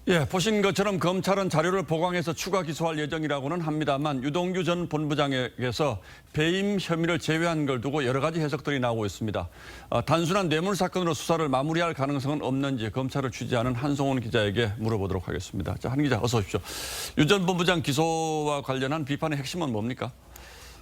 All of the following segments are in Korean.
예, 보신 것처럼 검찰은 자료를 보강해서 추가 기소할 예정이라고는 합니다만 유동규 전 본부장에게서 배임 혐의를 제외한 걸 두고 여러 가지 해석들이 나오고 있습니다. 단순한 뇌물 사건으로 수사를 마무리할 가능성은 없는지 검찰을 취재하는 한송훈 기자에게 물어보도록 하겠습니다. 자, 한 기자 어서 오십시오. 유 전 본부장 기소와 관련한 비판의 핵심은 뭡니까?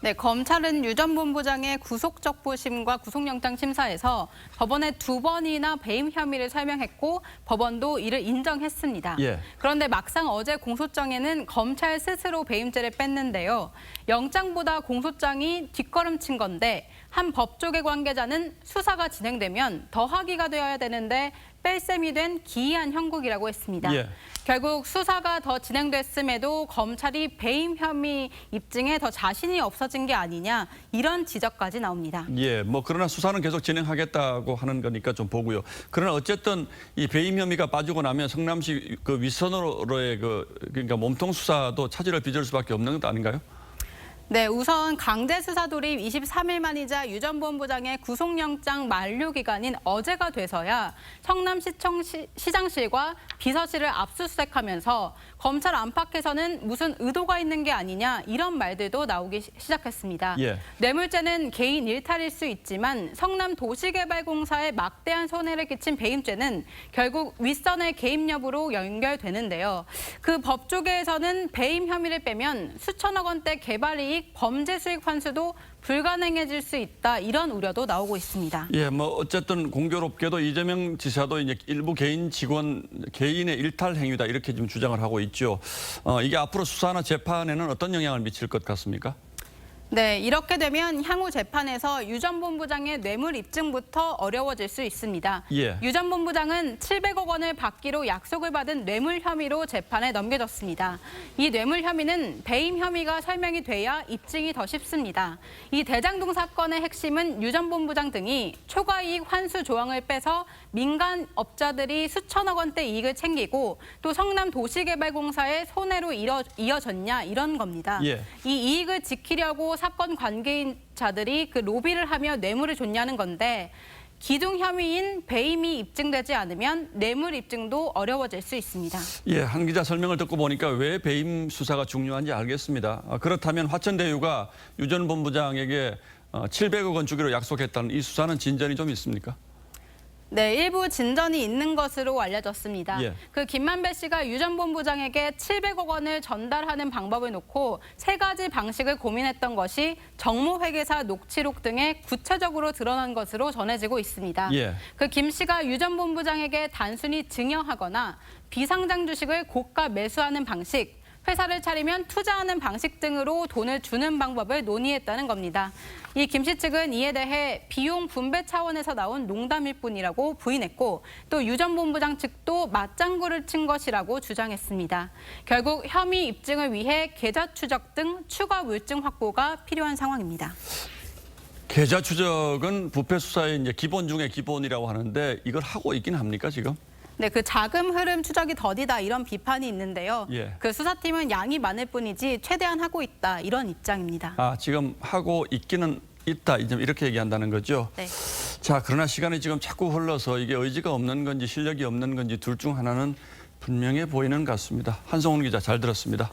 네, 검찰은 유 전 본부장의 구속적부심과 구속영장 심사에서 법원에 2번이나 배임 혐의를 설명했고 법원도 이를 인정했습니다. 예. 그런데 막상 어제 공소장에는 검찰 스스로 배임죄를 뺐는데요. 영장보다 공소장이 뒷걸음친 건데 한 법조계 관계자는 수사가 진행되면 더하기가 되어야 되는데 뺄셈이 된 기이한 형국이라고 했습니다. 예. 결국 수사가 더 진행됐음에도 검찰이 배임 혐의 입증에 더 자신이 없어진 게 아니냐 이런 지적까지 나옵니다. 예, 그러나 수사는 계속 진행하겠다고 하는 거니까 좀 보고요. 그러나 어쨌든 이 배임 혐의가 빠지고 나면 성남시 그 윗선으로의 그러니까 몸통 수사도 차질을 빚을 수밖에 없는 것 아닌가요? 네, 우선 강제 수사 돌입 23일 만이자 유 전 본부장의 구속영장 만료 기간인 어제가 돼서야 성남시청 시장실과 비서실을 압수수색하면서 검찰 안팎에서는 무슨 의도가 있는 게 아니냐 이런 말들도 나오기 시작했습니다. 예. 뇌물죄는 개인 일탈일 수 있지만 성남도시개발공사에 막대한 손해를 끼친 배임죄는 결국 윗선의 개입 여부로 연결되는데요. 그 법조계에서는 배임 혐의를 빼면 수천억 원대 개발이익 범죄 수익 환수도 불가능해질 수 있다 이런 우려도 나오고 있습니다. 예, 어쨌든 공교롭게도 이재명 지사도 이제 일부 개인 직원 개인의 일탈 행위다 이렇게 지금 주장을 하고 있죠. 이게 앞으로 수사나 재판에는 어떤 영향을 미칠 것 같습니까? 네, 이렇게 되면 향후 재판에서 유 전 본부장의 뇌물 입증부터 어려워질 수 있습니다. 예. 유 전 본부장은 700억 원을 받기로 약속을 받은 뇌물 혐의로 재판에 넘겨졌습니다. 이 뇌물 혐의는 배임 혐의가 설명이 돼야 입증이 더 쉽습니다. 이 대장동 사건의 핵심은 유 전 본부장 등이 초과이익 환수 조항을 빼서 민간 업자들이 수천억 원대 이익을 챙기고 또 성남도시개발공사의 손해로 이어졌냐 이런 겁니다. 예. 이 이익을 지키려고 사건 관계자들이 그 로비를 하며 뇌물을 줬냐는 건데 기둥 혐의인 배임이 입증되지 않으면 뇌물 입증도 어려워질 수 있습니다. 예, 한 기자 설명을 듣고 보니까 왜 배임 수사가 중요한지 알겠습니다. 그렇다면 화천대유가 유 전 본부장에게 700억 원 주기로 약속했다는 이 수사는 진전이 좀 있습니까? 네, 일부 진전이 있는 것으로 알려졌습니다. 예. 그 김만배 씨가 유 전 본부장에게 700억 원을 전달하는 방법을 놓고 3가지 방식을 고민했던 것이 정모회계사 녹취록 등에 구체적으로 드러난 것으로 전해지고 있습니다. 예. 그 김 씨가 유 전 본부장에게 단순히 증여하거나 비상장 주식을 고가 매수하는 방식, 회사를 차리면 투자하는 방식 등으로 돈을 주는 방법을 논의했다는 겁니다. 이 김 씨 측은 이에 대해 비용 분배 차원에서 나온 농담일 뿐이라고 부인했고 또 유 전 본부장 측도 맞장구를 친 것이라고 주장했습니다. 결국 혐의 입증을 위해 계좌 추적 등 추가 물증 확보가 필요한 상황입니다. 계좌 추적은 부패 수사의 이제 기본 중에 기본이라고 하는데 이걸 하고 있긴 합니까 지금? 네, 그 자금 흐름 추적이 더디다 이런 비판이 있는데요. 예. 그 수사팀은 양이 많을 뿐이지 최대한 하고 있다 이런 입장입니다. 지금 하고 있기는 있다 이렇게 얘기한다는 거죠. 네. 자, 그러나 시간이 지금 자꾸 흘러서 이게 의지가 없는 건지 실력이 없는 건지 둘 중 하나는 분명해 보이는 것 같습니다. 한송훈 기자 잘 들었습니다.